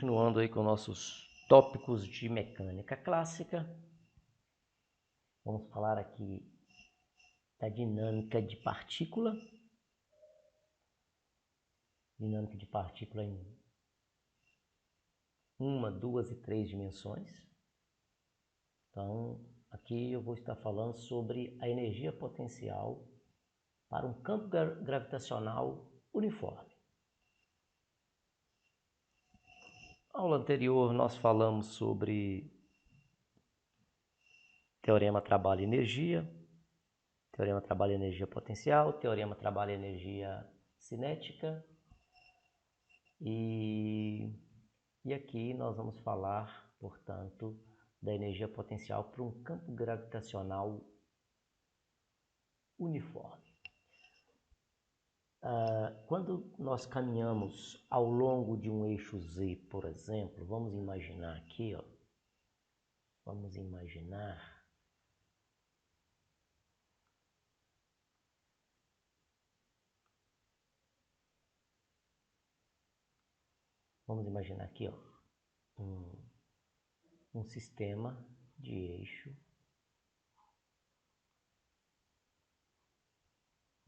Continuando aí com nossos tópicos de mecânica clássica, vamos falar aqui da dinâmica de partícula. Dinâmica de partícula em 1, 2 e 3 dimensões. Então, aqui eu vou estar falando sobre a energia potencial para um campo gravitacional uniforme. Na aula anterior nós falamos sobre teorema trabalho-energia, teorema trabalho-energia potencial, teorema trabalho-energia cinética e aqui nós vamos falar, portanto, da energia potencial para um campo gravitacional uniforme. Quando nós caminhamos ao longo de um eixo Z, por exemplo, vamos imaginar aqui, ó, vamos imaginar aqui, ó, um sistema de eixo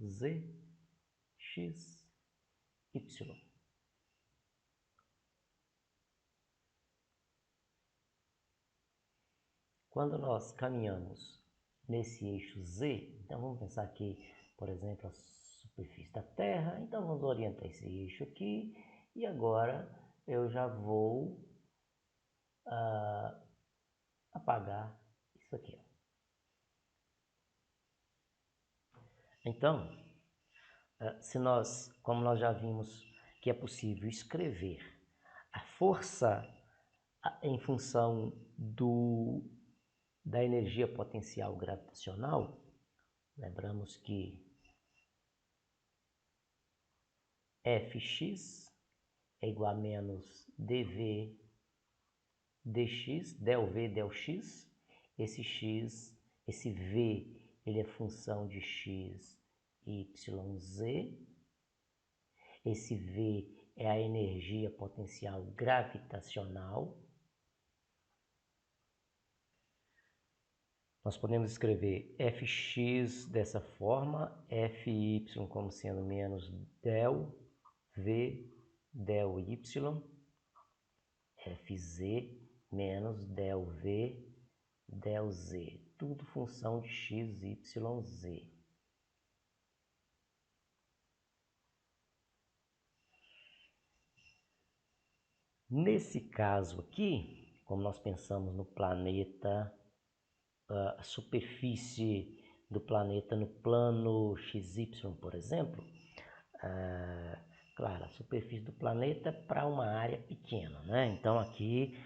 Z, X, Y. Quando nós caminhamos nesse eixo Z, então vamos pensar aqui, por exemplo, a superfície da Terra. Então vamos orientar esse eixo aqui e agora eu já vou apagar isso aqui, ó. Então, como nós já vimos que é possível escrever a força em função da energia potencial gravitacional, lembramos que Fx é igual a menos dV dx, del V, del x. Esse x, esse V, ele é função de x, y, z. Esse V é a energia potencial gravitacional. Nós podemos escrever Fx dessa forma, Fy como sendo menos del V, del y, Fz menos del V, del z. Tudo função de x, y, z. Nesse caso aqui, como nós pensamos no planeta, a superfície do planeta no plano XY, por exemplo, claro, a superfície do planeta para uma área pequena, né? Então aqui,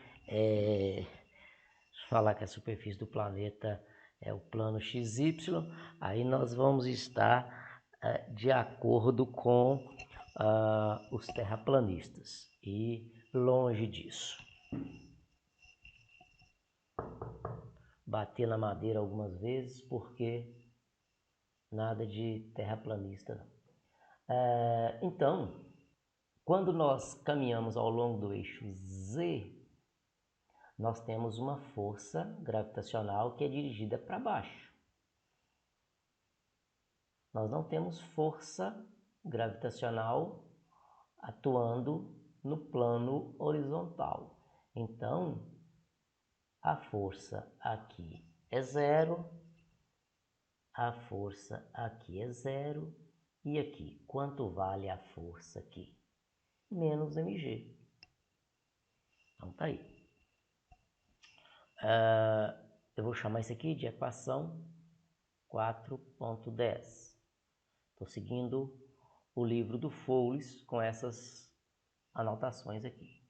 falar que a superfície do planeta é o plano XY, aí nós vamos estar de acordo com os terraplanistas e longe disso. Bater na madeira algumas vezes porque nada de terraplanista não. Então, quando nós caminhamos ao longo do eixo Z, nós temos uma força gravitacional que é dirigida para baixo. Nós não temos força gravitacional atuando no plano horizontal. Então, a força aqui é zero, a força aqui é zero, e aqui, quanto vale a força aqui? Menos mg. Então tá aí. Eu vou chamar isso aqui de equação 4.10. Estou seguindo o livro do Foulis com essas anotações aqui.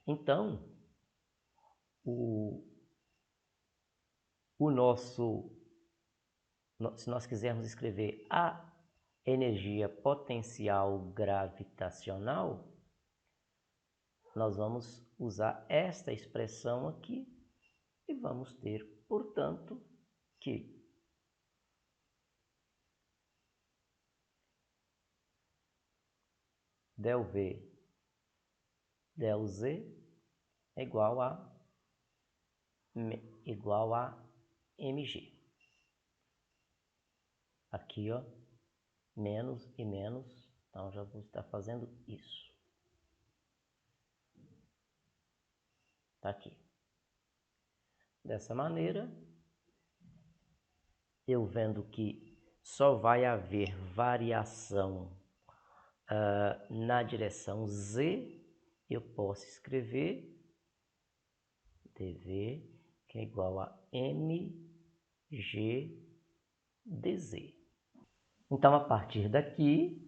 Então, se nós quisermos escrever a energia potencial gravitacional, nós vamos usar esta expressão aqui e vamos ter, portanto, que del V del Z é igual a mg. Aqui, ó, menos e menos, então já vou estar fazendo isso. Tá aqui. Dessa maneira, eu vendo que só vai haver variação na direção Z, eu posso escrever dV, que é igual a mg dz. Então, a partir daqui,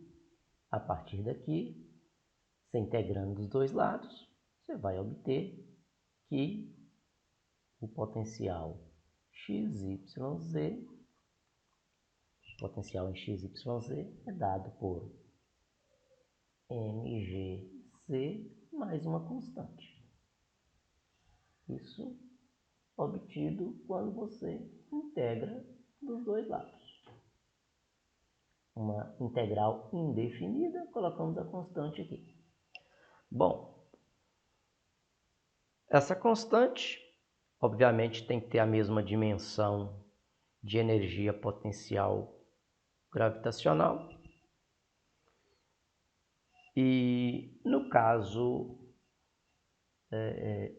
você integrando dos dois lados, você vai obter que o potencial XYZ, potencial em XYZ é dado por mgc mais uma constante. Isso obtido quando você integra dos dois lados. Uma integral indefinida, colocamos a constante aqui. Bom, essa constante, obviamente, tem que ter a mesma dimensão de energia potencial gravitacional. E no caso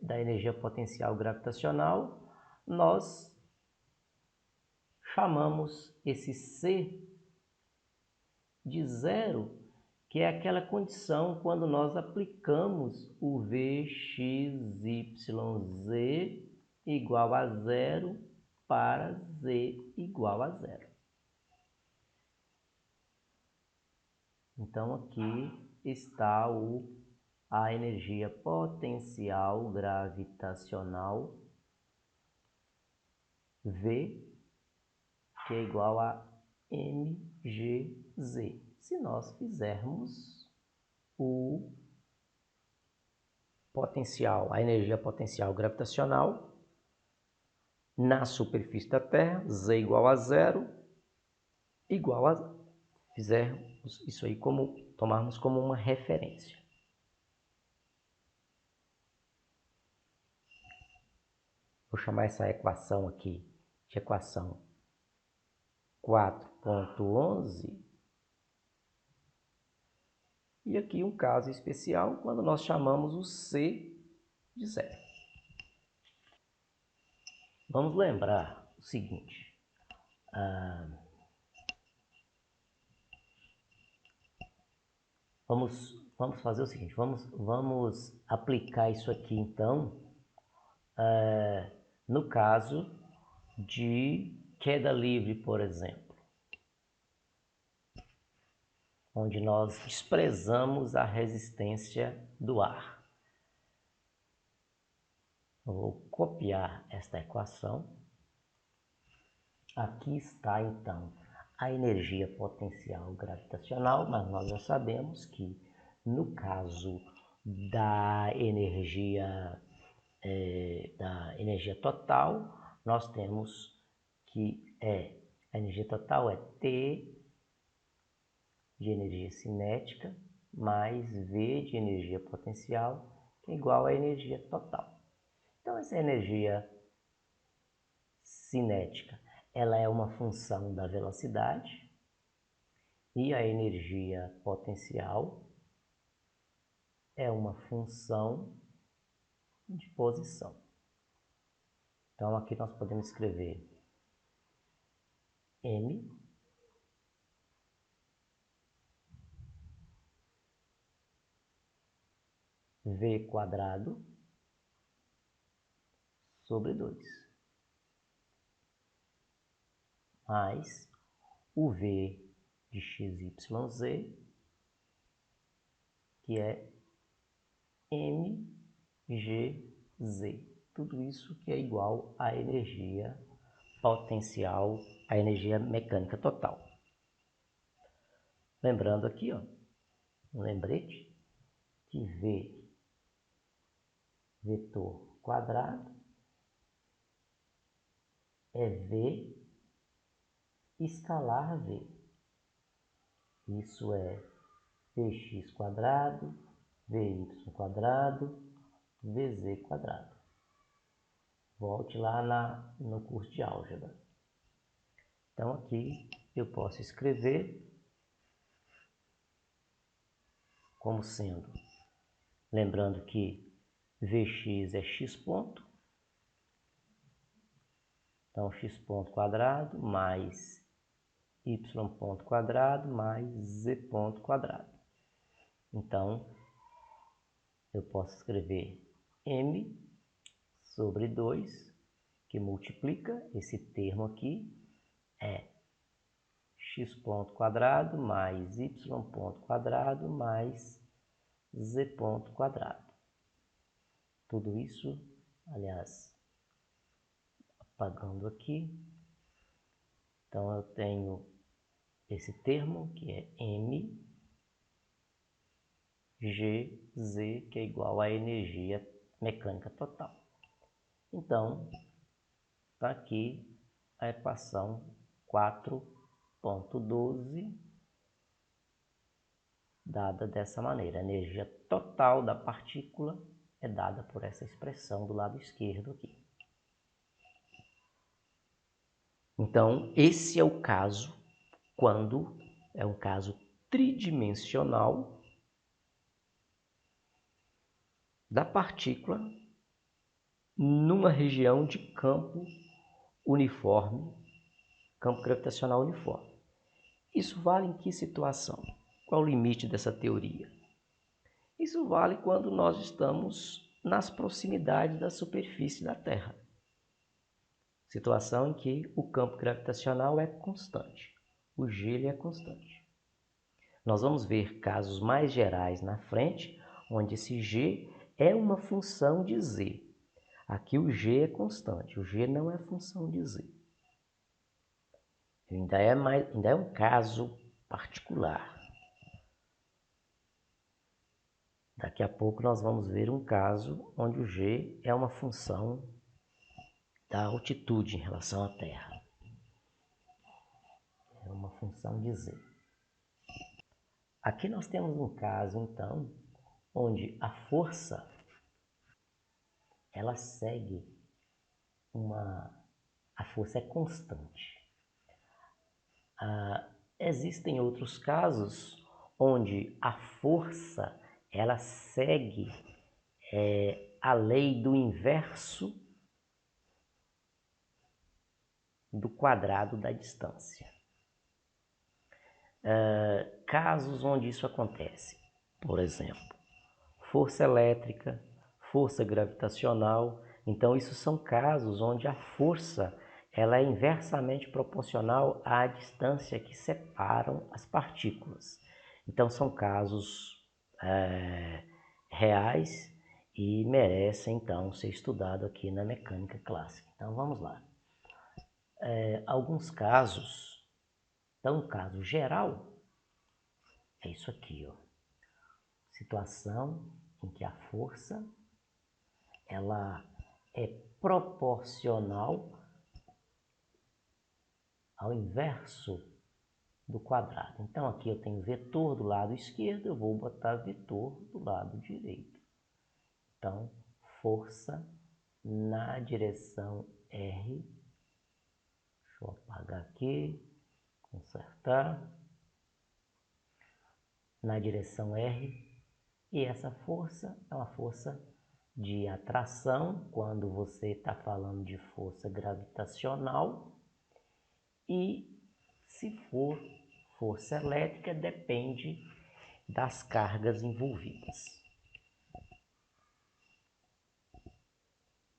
da energia potencial gravitacional, nós chamamos esse C de zero, que é aquela condição quando nós aplicamos o Vxyz igual a zero para Z igual a zero. Então aqui está a energia potencial gravitacional V, que é igual a mgz. Se nós fizermos o potencial, a energia potencial gravitacional na superfície da Terra, Z igual a zero, igual a, fizermos isso aí tomarmos como uma referência. Vou chamar essa equação aqui de equação 4.11. E aqui um caso especial quando nós chamamos o C de zero. Vamos lembrar o seguinte. Vamos fazer o seguinte. Vamos aplicar isso aqui então no caso de queda livre, por exemplo, onde nós desprezamos a resistência do ar. Eu vou copiar esta equação. Aqui está então a energia potencial gravitacional, mas nós já sabemos que no caso da energia total, nós temos que a energia total é T de energia cinética mais V de energia potencial, que é igual à energia total. Então, essa energia cinética, ela é uma função da velocidade, e a energia potencial é uma função de posição. Então, aqui nós podemos escrever m v quadrado sobre 2 mais o v de XYZ, que é mgz. Tudo isso que é igual à energia potencial, à energia mecânica total. Lembrando aqui, ó, um lembrete, que V vetor quadrado é V escalar V. Isso é Vx quadrado Vy quadrado, Vz quadrado. Volte lá no curso de álgebra. Então aqui eu posso escrever como sendo, lembrando que Vx é x ponto, então x ponto quadrado mais y ponto quadrado mais z ponto quadrado. Então, eu posso escrever m sobre 2, que multiplica esse termo aqui, é x ponto quadrado mais y ponto quadrado mais z ponto quadrado. Tudo isso, aliás, apagando aqui. Então, eu tenho esse termo, que é m Gz, que é igual à energia mecânica total. Então, está aqui a equação 4.12, dada dessa maneira. A energia total da partícula é dada por essa expressão do lado esquerdo aqui. Então, esse é o caso quando é um caso tridimensional da partícula numa região de campo uniforme, campo gravitacional uniforme. Isso vale em que situação? Qual o limite dessa teoria? Isso vale quando nós estamos nas proximidades da superfície da Terra. Situação em que o campo gravitacional é constante, o G é constante. Nós vamos ver casos mais gerais na frente, onde esse G é uma função de Z. Aqui o G é constante, o G não é função de Z. Ainda é um caso particular. Daqui a pouco nós vamos ver um caso onde o G é uma função da altitude em relação à Terra. É uma função de Z. Aqui nós temos um caso, então, onde a força ela segue a força é constante. Existem outros casos onde a força ela segue a lei do inverso do quadrado da distância. Casos onde isso acontece, por exemplo, força elétrica, força gravitacional. Então, isso são casos onde a força ela é inversamente proporcional à distância que separam as partículas. Então, são casos reais e merecem, então, ser estudado aqui na mecânica clássica. Então, vamos lá. Alguns casos, então, um caso geral, é isso aqui, ó. Situação em que a força ela é proporcional ao inverso do quadrado. Então, aqui eu tenho vetor do lado esquerdo, eu vou botar vetor do lado direito. Então, força na direção R. Deixa eu apagar aqui, consertar. Na direção R. E essa força é uma força de atração, quando você está falando de força gravitacional. E se for força elétrica, depende das cargas envolvidas.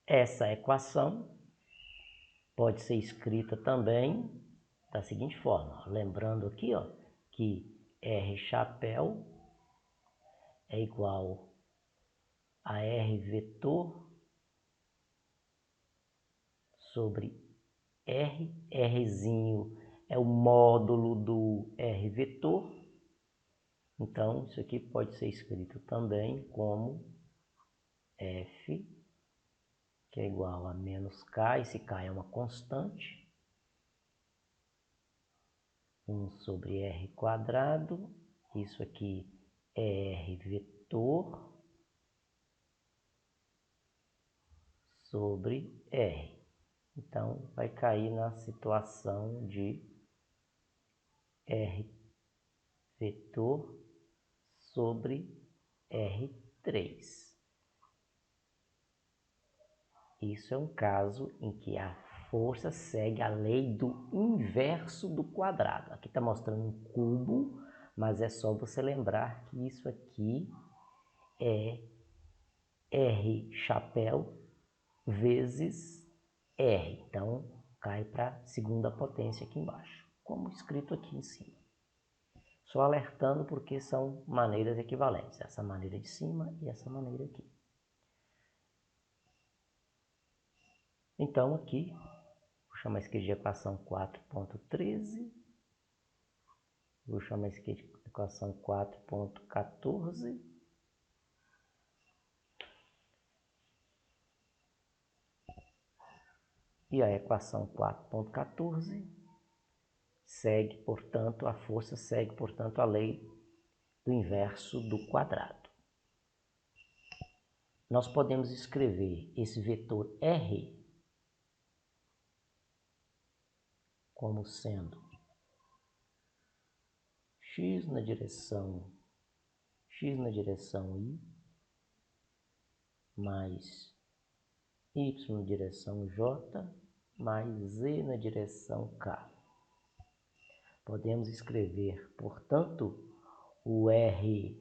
Essa equação pode ser escrita também da seguinte forma, lembrando aqui, ó, que R chapéu é igual a R vetor sobre R, Rzinho é o módulo do R vetor. Então, isso aqui pode ser escrito também como F, que é igual a menos K, esse K é uma constante, 1 sobre R quadrado, isso aqui é R vetor sobre R. Então, vai cair na situação de R vetor sobre R3. Isso é um caso em que a força segue a lei do inverso do quadrado. Aqui está mostrando um cubo, mas é só você lembrar que isso aqui é R chapéu vezes R. Então, cai para a segunda potência aqui embaixo, como escrito aqui em cima. Só alertando porque são maneiras equivalentes, essa maneira de cima e essa maneira aqui. Então, aqui, vou chamar isso aqui de equação 4.13. Vou chamar isso aqui de equação 4.14. E a equação 4.14 segue, portanto, a força segue, portanto, a lei do inverso do quadrado. Nós podemos escrever esse vetor R como sendo x na direção y mais y na direção j mais z na direção k. Podemos escrever, portanto, o R,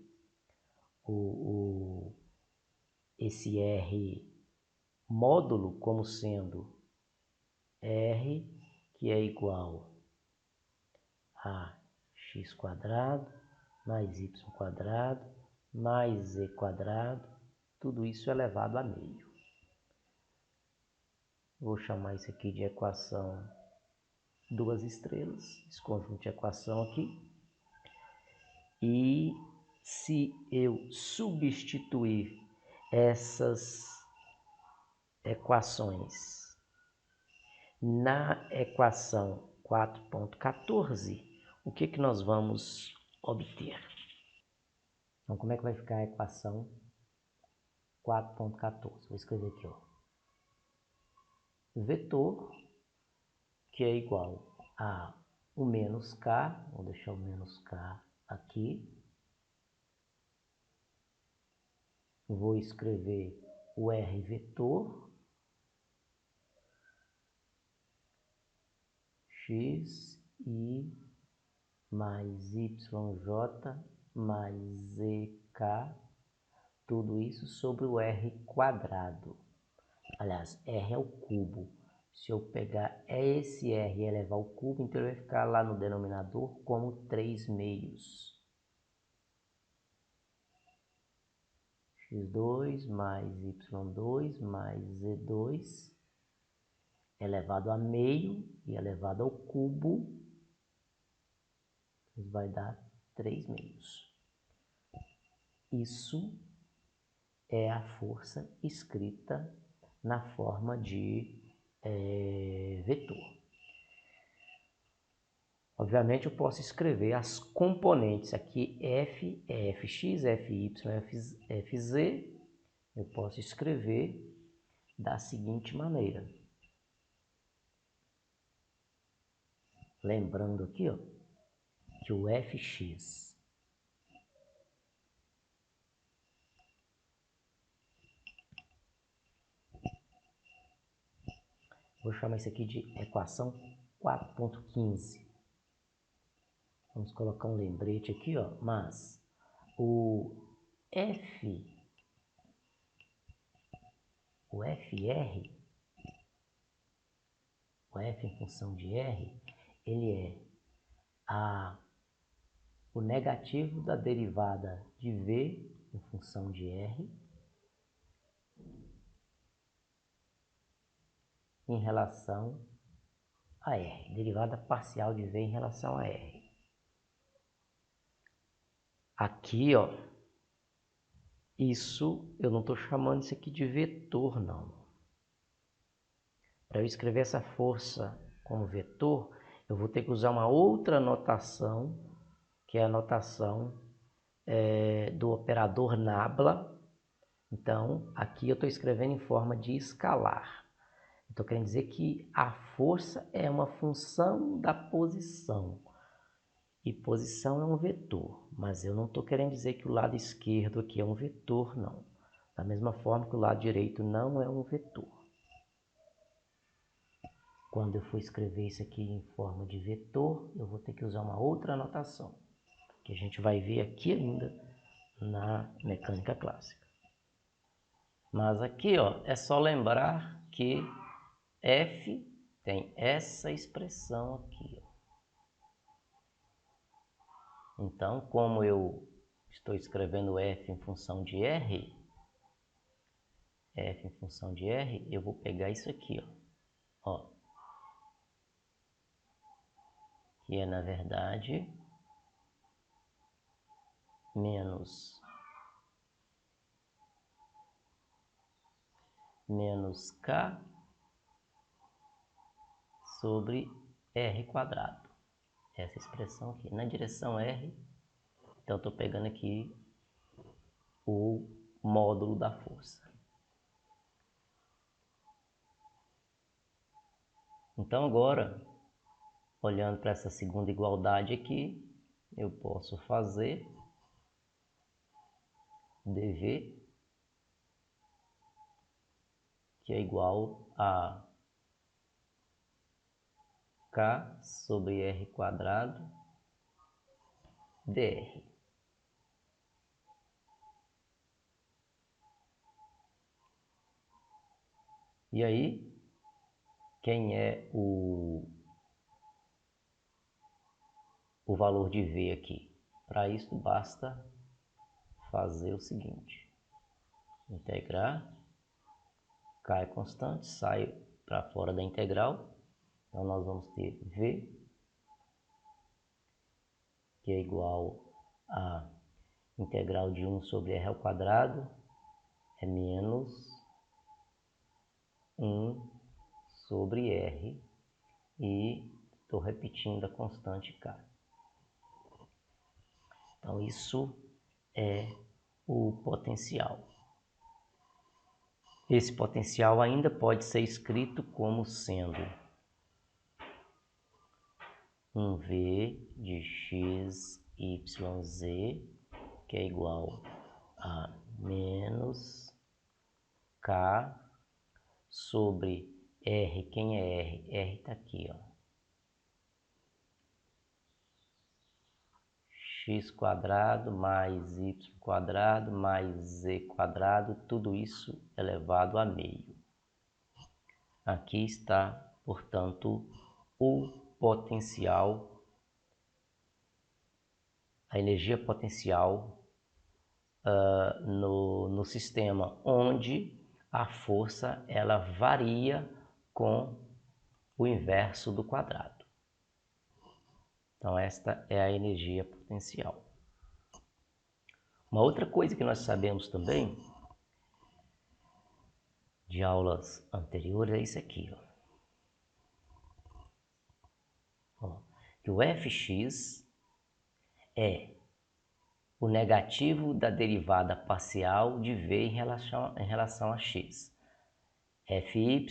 esse R módulo como sendo R, que é igual a x quadrado mais y quadrado mais z quadrado, tudo isso elevado a meio. Vou chamar isso aqui de equação 2 estrelas, esse conjunto de equação aqui. E se eu substituir essas equações na equação 4.14, o que nós vamos obter? Então, como é que vai ficar a equação 4.14? Vou escrever aqui, ó. Vetor, que é igual a o menos k, vou deixar o menos k aqui. Vou escrever o R vetor, x, i mais yj mais zk, tudo isso sobre o R quadrado. Aliás, R é o cubo. Se eu pegar esse R e elevar ao cubo, então ele vai ficar lá no denominador como 3 meios. x2 mais y2 mais z2 elevado a meio e elevado ao cubo, vai dar 3 meios. Isso é a força escrita na forma de vetor. Obviamente eu posso escrever as componentes aqui, F é Fx, Fy, Fz, eu posso escrever da seguinte maneira. Lembrando aqui, ó, que o Fx vou chamar isso aqui de equação 4.15. Vamos colocar um lembrete aqui, ó, mas o Fr, o F em função de R, ele é o negativo da derivada de V em função de R em relação a R, derivada parcial de V em relação a R. Aqui, ó, isso eu não estou chamando isso aqui de vetor, não. Para eu escrever essa força como vetor, eu vou ter que usar uma outra notação, que é a notação do operador nabla. Então, aqui eu estou escrevendo em forma de escalar. Estou querendo dizer que a força é uma função da posição. E posição é um vetor, mas eu não estou querendo dizer que o lado esquerdo aqui é um vetor, não. Da mesma forma que o lado direito não é um vetor. Quando eu for escrever isso aqui em forma de vetor, eu vou ter que usar uma outra anotação, que a gente vai ver aqui ainda na mecânica clássica. Mas aqui, ó, é só lembrar que F tem essa expressão aqui, ó. Então, como eu estou escrevendo F em função de R, eu vou pegar isso aqui, ó, que é, na verdade, menos K sobre R quadrado. Essa expressão aqui, na direção R, então eu estou pegando aqui o módulo da força. Então agora, olhando para essa segunda igualdade aqui, eu posso fazer dV, que é igual a K sobre R quadrado dr. E aí, quem é o valor de V aqui? Para isso basta fazer o seguinte: integrar, K é constante, sai para fora da integral, então nós vamos ter V, que é igual a integral de 1 sobre R ao quadrado, é menos 1 sobre R, e estou repetindo a constante K. Então isso é o potencial. Esse potencial ainda pode ser escrito como sendo um V de x, y, z, que é igual a menos K sobre R. Quem é R? R está aqui, ó. X quadrado mais y quadrado mais z quadrado, tudo isso elevado a meio. Aqui está, portanto, o potencial, a energia potencial no sistema, onde a força ela varia com o inverso do quadrado. Então esta é a energia potencial. Uma outra coisa que nós sabemos também de aulas anteriores é isso aqui, ó, que o Fx é o negativo da derivada parcial de V em relação a x. Fy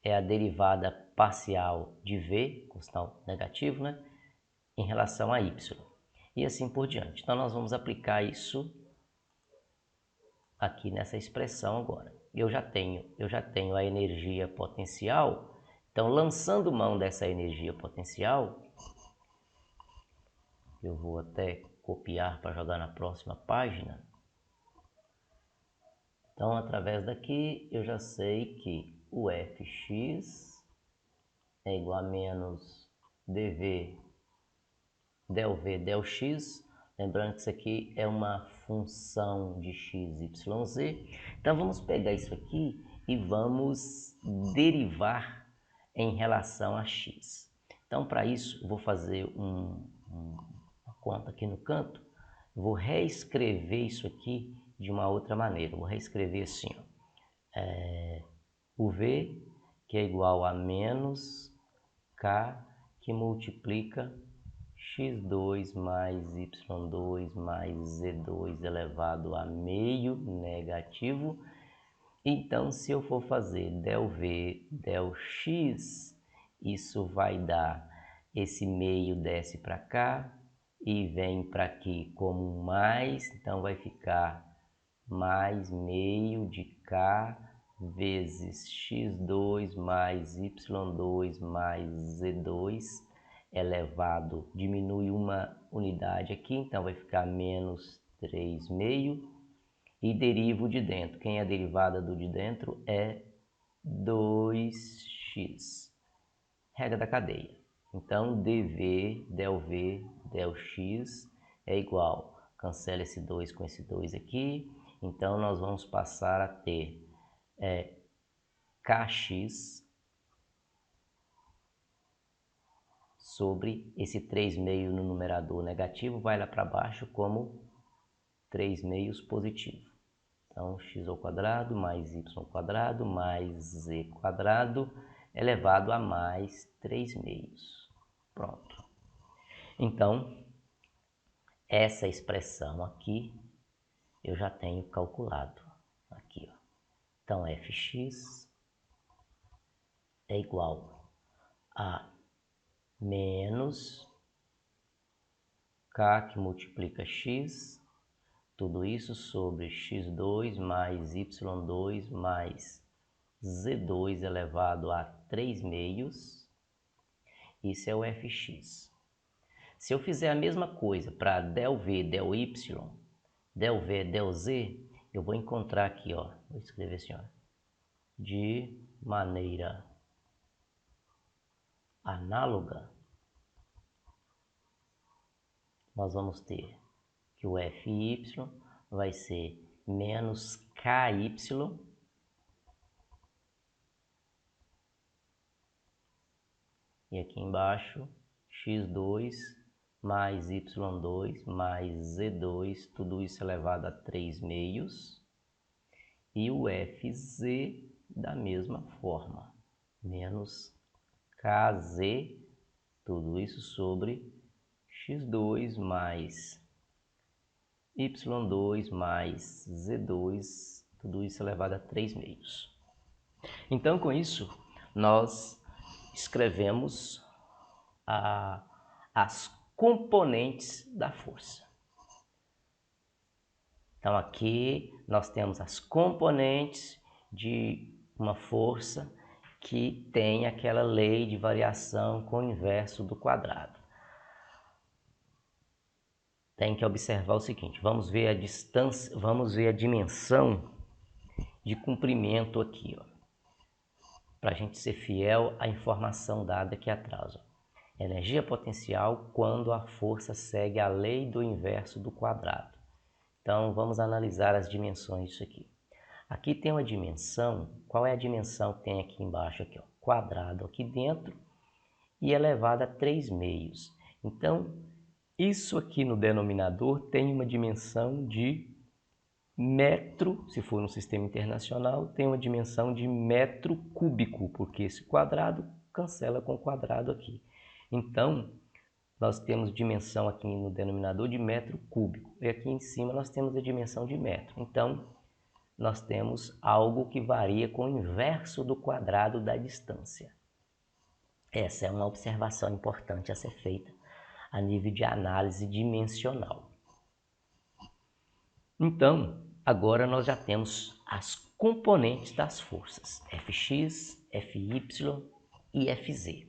é a derivada parcial de V, com sinal negativo, né, em relação a y. E assim por diante. Então nós vamos aplicar isso aqui nessa expressão agora. Eu já tenho a energia potencial. Então, lançando mão dessa energia potencial, eu vou até copiar para jogar na próxima página. Então, através daqui, eu já sei que o Fx é igual a menos dV del V del x. Lembrando que isso aqui é uma função de x, y, z. Então, vamos pegar isso aqui e vamos derivar em relação a x. Então, para isso, eu vou fazer uma conta aqui no canto. Vou reescrever isso aqui de uma outra maneira. Vou reescrever assim, ó. O V, que é igual a menos K, que multiplica x2 mais y2 mais z2 elevado a meio negativo. Então, se eu for fazer del v, del x, isso vai dar, esse meio desce para cá e vem para aqui como um mais, então vai ficar mais meio de k vezes x2 mais y2 mais z2 elevado, diminui uma unidade aqui, então vai ficar menos 3 meio, e derivo de dentro. Quem é a derivada do de dentro é 2x. Regra da cadeia. Então, dv, del v, del x é igual, cancela esse 2 com esse 2 aqui, então nós vamos passar a ter kx sobre esse 3 meio no numerador negativo, vai lá para baixo como 3 meios positivo. Então, x ao quadrado mais y ao quadrado mais z quadrado elevado a mais 3 meios. Pronto. Então, essa expressão aqui eu já tenho calculado. Aqui, ó. Então, fx é igual a menos k que multiplica x, tudo isso sobre x2 mais y2 mais z2 elevado a 3 meios. Isso é o fx. Se eu fizer a mesma coisa para del v, del y, del v, del z, eu vou encontrar aqui, ó, vou escrever assim, ó, de maneira análoga, nós vamos ter que o fy vai ser menos ky e aqui embaixo x2 mais y2 mais z2, tudo isso elevado a 3 meios, e o fz da mesma forma, menos kz, tudo isso sobre x2 mais y2 mais z2, tudo isso elevado a 3 meios. Então, com isso, nós escrevemos as componentes da força. Então, aqui nós temos as componentes de uma força que tem aquela lei de variação com o inverso do quadrado. Tem que observar o seguinte, vamos ver a distância, vamos ver a dimensão de comprimento aqui, ó, para a gente ser fiel à informação dada aqui atrás. Ó. Energia potencial quando a força segue a lei do inverso do quadrado. Então, vamos analisar as dimensões disso aqui. Aqui tem uma dimensão, qual é a dimensão que tem aqui embaixo? Aqui, ó, quadrado aqui dentro e elevado a 3 meios. Então, isso aqui no denominador tem uma dimensão de metro, se for no sistema internacional, tem uma dimensão de metro cúbico, porque esse quadrado cancela com o quadrado aqui. Então, nós temos dimensão aqui no denominador de metro cúbico, e aqui em cima nós temos a dimensão de metro. Então, nós temos algo que varia com o inverso do quadrado da distância. Essa é uma observação importante a ser feita a nível de análise dimensional. Então, agora nós já temos as componentes das forças, Fx, Fy e Fz.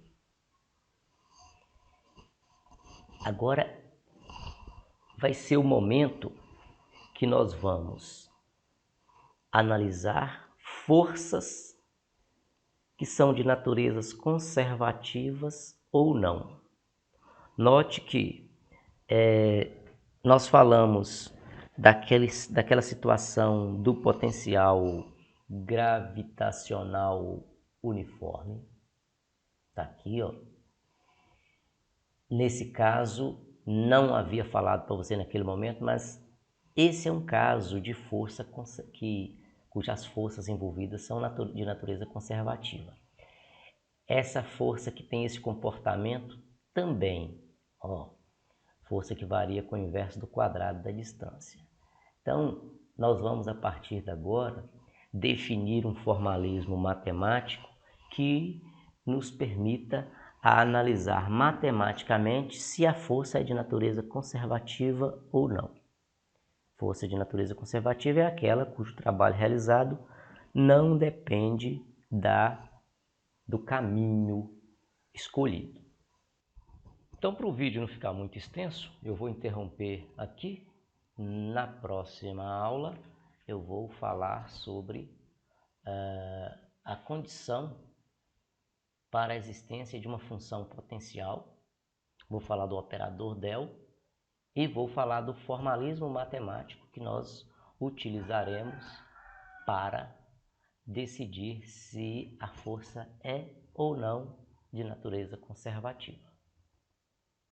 Agora vai ser o momento que nós vamos analisar forças que são de naturezas conservativas ou não. Note que nós falamos daquela situação do potencial gravitacional uniforme. Está aqui, ó. Nesse caso, não havia falado para você naquele momento, mas esse é um caso de força cujas forças envolvidas são de natureza conservativa. Essa força que tem esse comportamento também, ó, força que varia com o inverso do quadrado da distância. Então, nós vamos, a partir de agora, definir um formalismo matemático que nos permita analisar matematicamente se a força é de natureza conservativa ou não. Força de natureza conservativa é aquela cujo trabalho realizado não depende do caminho escolhido. Então, para o vídeo não ficar muito extenso, eu vou interromper aqui. Na próxima aula, eu vou falar sobre a condição para a existência de uma função potencial. Vou falar do operador del e vou falar do formalismo matemático que nós utilizaremos para decidir se a força é ou não de natureza conservativa.